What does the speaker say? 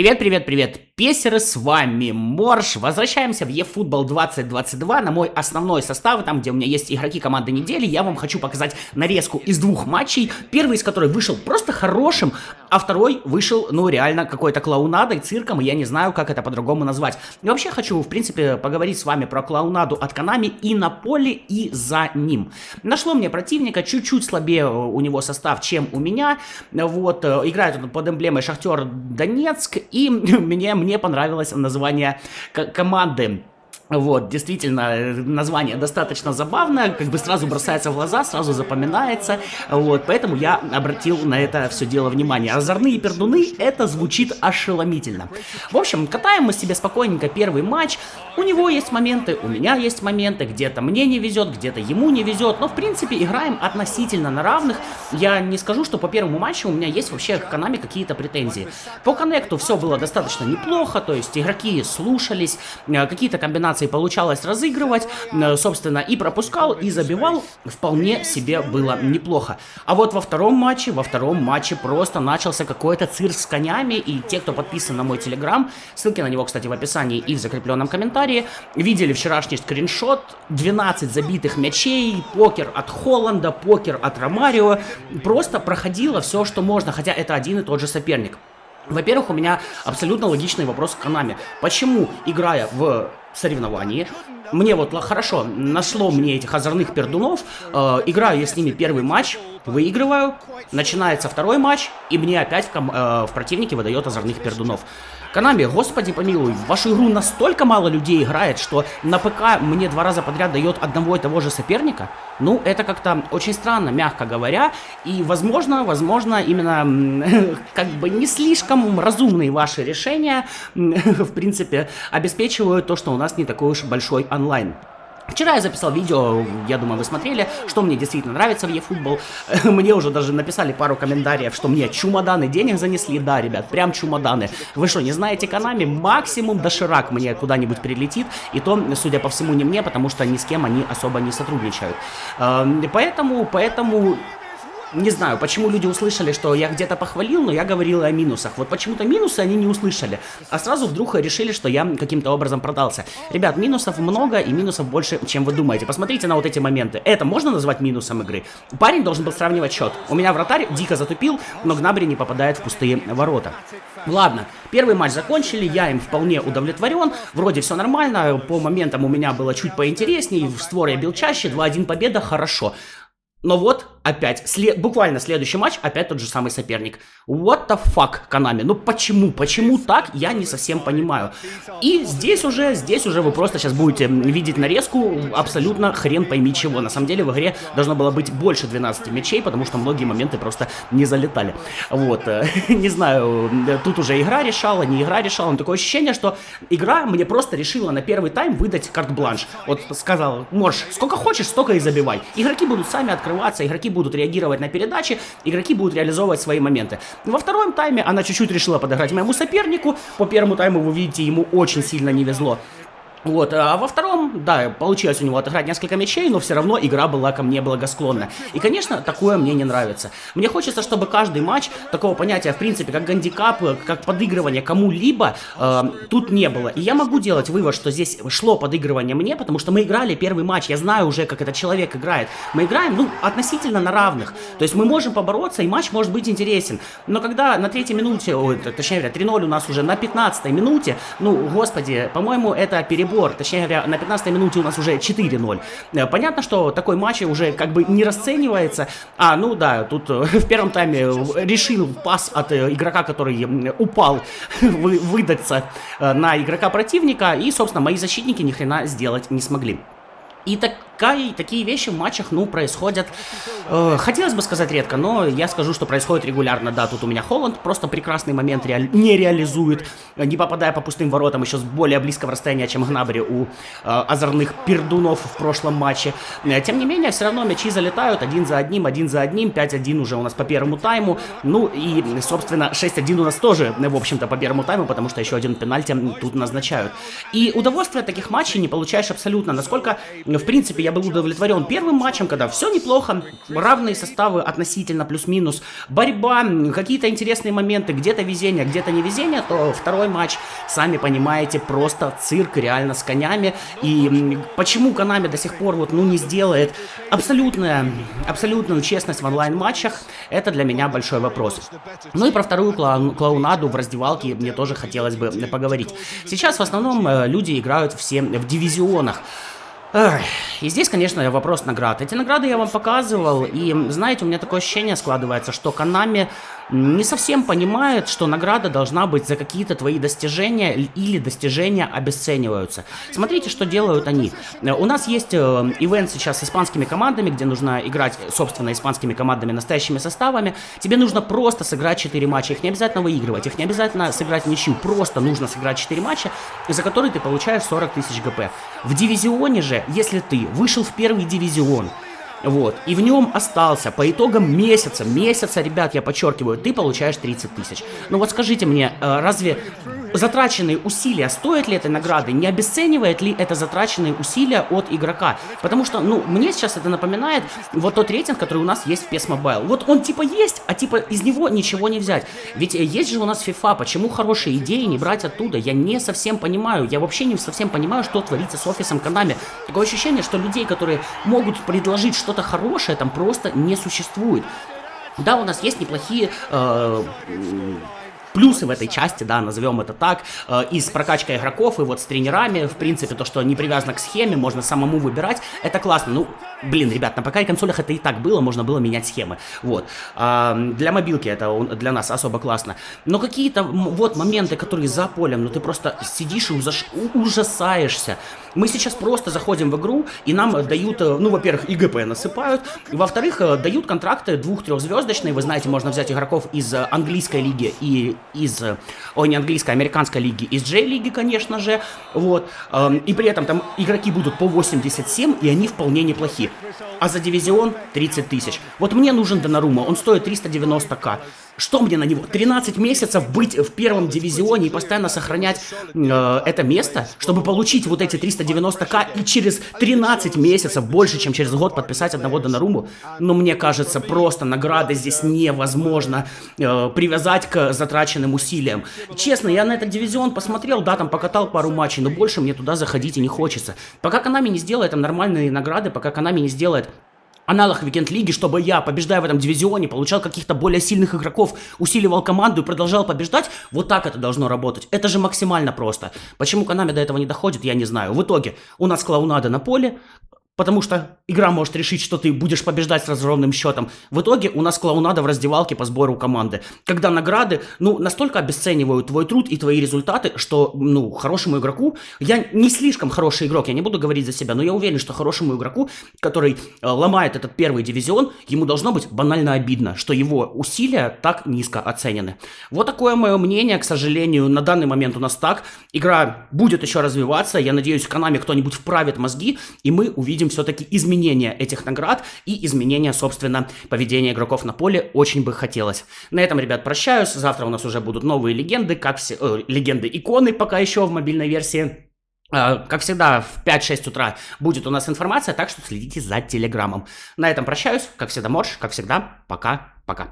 Привет, привет, привет, песеры, с вами Морж. Возвращаемся в eFootball 2022 на мой основной состав, там, где у меня есть игроки команды недели. Я вам хочу показать нарезку из двух матчей. Первый из которых вышел просто хорошим, а второй вышел, ну, реально какой-то клоунадой, цирком, и я не знаю, как это по-другому назвать. И вообще хочу, в принципе, поговорить с вами про клоунаду от Konami и на поле, и за ним. Нашло мне противника, чуть-чуть слабее у него состав, чем у меня. Вот, играет он под эмблемой Шахтер Донецк, и мне понравилось название команды. Вот, действительно, название достаточно забавное, как бы сразу бросается в глаза, сразу запоминается, вот, поэтому я обратил на это все дело внимание. Озорные пердуны, это звучит ошеломительно. В общем, катаем мы себе спокойненько первый матч, у него есть моменты, у меня есть моменты, где-то мне не везет, где-то ему не везет, но, в принципе, играем относительно на равных. Я не скажу, что по первому матчу у меня есть вообще к Konami какие-то претензии. По коннекту все было достаточно неплохо, то есть игроки слушались, какие-то комбинации получалось разыгрывать, собственно, и пропускал, и забивал, вполне себе было неплохо. А вот во втором матче просто начался какой-то цирк с конями, и те, кто подписан на мой телеграм, ссылки на него, кстати, в описании и в закрепленном комментарии, видели вчерашний скриншот, 12 забитых мячей, покер от Холланда, покер от Ромарио, просто проходило все, что можно, хотя это один и тот же соперник. Во-первых, у меня абсолютно логичный вопрос к Konami. Почему, играя в соревновании, мне вот хорошо, нашло мне этих озорных пердунов, играю я с ними первый матч, выигрываю, начинается второй матч, и мне опять в противнике выдает озорных пердунов. Konami, господи помилуй, в вашу игру настолько мало людей играет, что на ПК мне 2 раза подряд дает одного и того же соперника. Ну, это как-то очень странно, мягко говоря. И, возможно, именно как бы не слишком разумные ваши решения, в принципе, обеспечивают то, что у нас не такой уж большой онлайн. Вчера я записал видео, я думаю, вы смотрели, что мне действительно нравится в eFootball. Мне уже даже написали пару комментариев, что мне чемоданы денег занесли. Да, ребят, прям чемоданы. Вы что, не знаете Konami? Максимум доширак мне куда-нибудь прилетит. И то, судя по всему, не мне, потому что ни с кем они особо не сотрудничают. Поэтому... Не знаю, почему люди услышали, что я где-то похвалил, но я говорил о минусах. Вот почему-то минусы они не услышали, а сразу вдруг решили, что я каким-то образом продался. Ребят, минусов много и минусов больше, чем вы думаете. Посмотрите на вот эти моменты. Это можно назвать минусом игры? Парень должен был сравнивать счет. У меня вратарь дико затупил, но Гнабри не попадает в пустые ворота. Ладно, первый матч закончили, я им вполне удовлетворен. Вроде все нормально, по моментам у меня было чуть поинтереснее, в створ я бил чаще, 2-1 победа, хорошо. Но вот, опять, буквально следующий матч, опять тот же самый соперник. What the fuck, Konami? Ну почему? Почему так? Я не совсем понимаю. И здесь уже вы просто сейчас будете видеть нарезку абсолютно хрен пойми чего. На самом деле в игре должно было быть больше 12 мячей, потому что многие моменты просто не залетали. Вот, не знаю, тут уже игра решала, не игра решала. Но такое ощущение, что игра мне просто решила на первый тайм выдать карт-бланш. Вот сказал, Морж, сколько хочешь, столько и забивай. Игроки будут сами открываться, игроки будут реагировать на передачи, игроки будут реализовывать свои моменты. Во втором тайме она чуть-чуть решила подыграть моему сопернику. По первому тайму, вы видите, ему очень сильно не везло. Вот, а во втором, да, получилось у него отыграть несколько мячей, но все равно игра была ко мне благосклонна. И, конечно, такое мне не нравится. Мне хочется, чтобы каждый матч такого понятия, в принципе, как гандикап, как подыгрывание кому-либо, тут не было. И я могу делать вывод, что здесь шло подыгрывание мне, потому что мы играли первый матч, я знаю уже, как этот человек играет. Мы играем, ну, относительно на равных. То есть мы можем побороться, и матч может быть интересен. Но когда на 3-й минуте, точнее говоря, 3-0 у нас уже на 15-й минуте, ну, господи, по-моему, это перебор. Точнее говоря, на 15-й минуте у нас уже 4-0. Понятно, что такой матч уже как бы не расценивается. Ну да, тут в первом тайме решил пас от игрока, который упал, выдаться на игрока противника. И, собственно, мои защитники ни хрена сделать не смогли. И такие вещи в матчах, ну, происходят, хотелось бы сказать редко, но я скажу, что происходит регулярно. Да, тут у меня Холланд просто прекрасный момент не реализует, не попадая по пустым воротам еще с более близкого расстояния, чем Гнабри у озорных пердунов в прошлом матче. Тем не менее, все равно мячи залетают один за одним, 5-1 уже у нас по первому тайму. Ну и, собственно, 6-1 у нас тоже, в общем-то, по первому тайму, потому что еще один пенальти тут назначают. И удовольствие от таких матчей не получаешь абсолютно. Насколько, в принципе, я я был удовлетворен первым матчем, когда все неплохо, равные составы относительно плюс-минус, борьба, какие-то интересные моменты, где-то везение, где-то не везение, то второй матч, сами понимаете, просто цирк реально с конями. И почему Konami до сих пор вот, ну, не сделает абсолютную честность в онлайн-матчах, это для меня большой вопрос. Ну и про вторую клоунаду в раздевалке мне тоже хотелось бы поговорить. Сейчас в основном люди играют все в дивизионах. И здесь, конечно, вопрос наград. Эти награды я вам показывал, и, знаете, у меня такое ощущение складывается, что Konami не совсем понимает, что награда должна быть за какие-то твои достижения, или достижения обесцениваются. Смотрите, что делают они. У нас есть ивент сейчас с испанскими командами, где нужно играть, собственно, испанскими командами, настоящими составами. Тебе нужно просто сыграть 4 матча, их не обязательно выигрывать, их не обязательно сыграть в ничью, просто нужно сыграть 4 матча, за которые ты получаешь 40 тысяч ГП. В дивизионе же, если ты вышел в первый дивизион, вот, и в нем остался по итогам месяца, ребят, я подчеркиваю, ты получаешь 30 тысяч. Ну вот скажите мне, разве затраченные усилия, стоят ли этой награды, не обесценивает ли это затраченные усилия от игрока? Потому что, ну, мне сейчас это напоминает вот тот рейтинг, который у нас есть в PES Mobile. Вот он типа есть, а типа из него ничего не взять. Ведь есть же у нас FIFA, почему хорошие идеи не брать оттуда? Я не совсем понимаю, я вообще не совсем понимаю, что творится с офисом Konami. Такое ощущение, что людей, которые могут предложить что-то хорошее, там просто не существует. Да, у нас есть неплохие плюсы в этой части, да, назовем это так, и с прокачкой игроков, и вот с тренерами, в принципе, то, что не привязано к схеме, можно самому выбирать, это классно. Ну, блин, ребят, на ПК и консолях это и так было, можно было менять схемы, вот. Для мобилки это для нас особо классно. Но какие-то вот моменты, которые за полем, ну ты просто сидишь и ужасаешься. Мы сейчас просто заходим в игру, и нам дают, ну, во-первых, ИГП насыпают, во-вторых, дают контракты 2-3-звездочные, вы знаете, можно взять игроков из английской лиги и из, не английской, американской лиги, из J-лиги, конечно же, вот, и при этом там игроки будут по 87, и они вполне неплохи, а за дивизион 30 тысяч. Вот мне нужен Донорума, он стоит 390к. Что мне на него? 13 месяцев быть в первом дивизионе и постоянно сохранять это место, чтобы получить вот эти 390к и через 13 месяцев, больше, чем через год, подписать одного Доноруму? Ну, мне кажется, просто награды здесь невозможно привязать к затраченным усилиям. Честно, я на этот дивизион посмотрел, да, там покатал пару матчей, но больше мне туда заходить и не хочется. Пока Konami не сделает там нормальные награды, пока Konami не сделает аналог Weekend-лиги, чтобы я, побеждая в этом дивизионе, получал каких-то более сильных игроков, усиливал команду и продолжал побеждать, вот так это должно работать. Это же максимально просто. Почему Konami до этого не доходит, я не знаю. В итоге у нас клоунада на поле, потому что игра может решить, что ты будешь побеждать с разровным счетом. В итоге у нас клоунада в раздевалке по сбору команды. Когда награды, ну, настолько обесценивают твой труд и твои результаты, что, ну, хорошему игроку, я не слишком хороший игрок, я не буду говорить за себя, но я уверен, что хорошему игроку, который ломает этот первый дивизион, ему должно быть банально обидно, что его усилия так низко оценены. Вот такое мое мнение, к сожалению, на данный момент у нас так. Игра будет еще развиваться, я надеюсь, в Konami кто-нибудь вправит мозги, и мы увидим все-таки изменения этих наград и изменения, собственно, поведения игроков на поле. Очень бы хотелось. На этом, ребят, прощаюсь. Завтра у нас уже будут новые легенды, легенды-иконы пока еще в мобильной версии. Как всегда, в 5-6 утра будет у нас информация, так что следите за Телеграмом. На этом прощаюсь. Как всегда, Морж, как всегда, пока-пока.